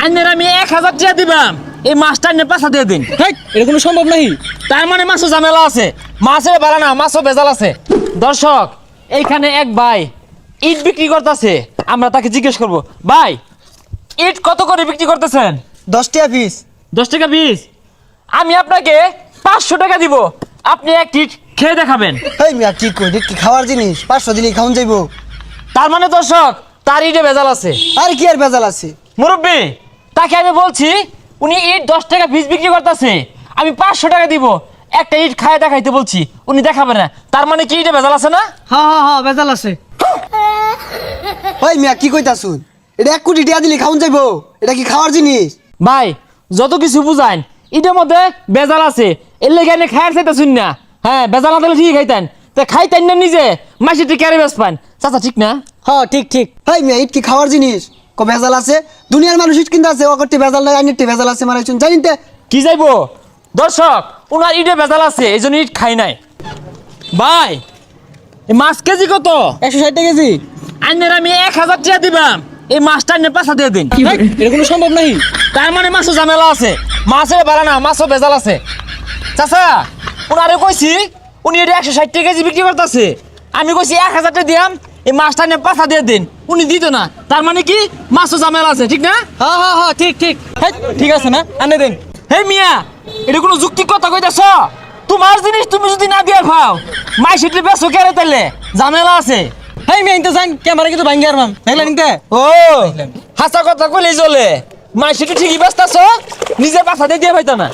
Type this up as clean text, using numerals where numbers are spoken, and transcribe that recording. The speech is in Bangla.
আইনের আমি 1000 টাকা দিবাম, এই মাছটা আইনের পাশা দিয়ে দিন। এটা কোনো সম্ভব নাই। তার মানে মাছও ঝামেলা আছে, মাছের বাড়া না, মাছও ভেজাল আছে। দর্শক, এইখানে এক ভাই ইট বিক্রি করতেছে, আমরা তাকে জিজ্ঞেস করব, ভাই ইট কত করে বিক্রি করতেছেন? 10 টাকা পিস। 10 টাকা পিস। আমি আপনাকে 500 টাকা দিব, আপনি এক ইট খেয়ে দেখাবেন। এই মিয়া কি কই, এটা কি খাওয়ার জিনিস? 500 দিলেই খাওন যাইবো? তার মানে দর্শক, তার ইটে ভেজাল আছে। আর কি আর ভেজাল আছে? মুরব্বী, তাকে আমি বলছি উনি ইট 10 টাকা পিস বিক্রি করতেছে, আমি 500 টাকা দিব, একটা ইট খায় দেখাইতে বলছি, উনি দেখাবে না। তার মানে কি ইটে ভেজাল আছে না? হ্যাঁ ভেজাল আছে। ওই মিয়া কি কইতাছুন? এটা 1 কোটি টাকা দিলেই খাওন যাইবো? এটা কি খাওয়ার জিনিস? ভাই যত কিছু বুঝাইন, ইটের মধ্যে ভেজাল আছে, এর লেগে এনে খায়ার চাইতেছুন না। হ্যাঁ, ভেজাল না দিলে ঠিক খাইতেন, তা খাইতেন না নিজে, মাসিটি ক্যারে বেশ পান। চাচা ঠিক না? হ্যাঁ ঠিক। এই মিয়া ইট কি খাওয়ার জিনিস? কো ভেজাল আছে? দুনিয়ার মানুষ ইট কিনতে আছে, ও করতে ভেজাল নাই, আইনেরতে ভেজাল আছে মারাইছুন জানিনতে? কি যাইবো দর্শক, ওনার ইটে ভেজাল আছে, এই জন্য ইট খাই নাই। ভাই এই মাছ কেজি কত? 160 টাকা কেজি। আইনের আমি 1000 টাকা দিবাম, এই মাছটা আইনের পাশা দিয়ে দিন। এটা কোনো সম্ভব নাই। তার মানে মাছও ঝামেলা আছে, মাছের বাড়া না, মাছও ভেজাল আছে। চাচা, ওনারে কইছি উনি এটা 160 টাকা কেজি বিক্রি করতেছে, আমি কইছি 1000 টাকা দিয়াম, এই মাছটা আইনের পাশা দিয়ে দিন, উনি দিত না। তার মানে কি মাছও ঝামেলা আছে, ঠিক না? হ্যাঁ ঠিক। ঠিক আছে না, আনে দেন। হে মিয়া, এটা কোনো যুক্তি কথা কইতাছ? তোমার জিনিস তুমি যদি না দিয়ে খাও, মাই সেটি বেসো কেড়ে তাইলে ঝামেলা আছে। হেই মেয়ে ইনতে যান, ক্যামেরা কিন্তু ভাঙ্গি আর মাম দেখলেন ইনতে। ও হাসা কথা কইলেই চলে, মাই সেটি ঠিকই ব্যস্ত আছো, নিজের পাশা দিয়ে ভাইতা না।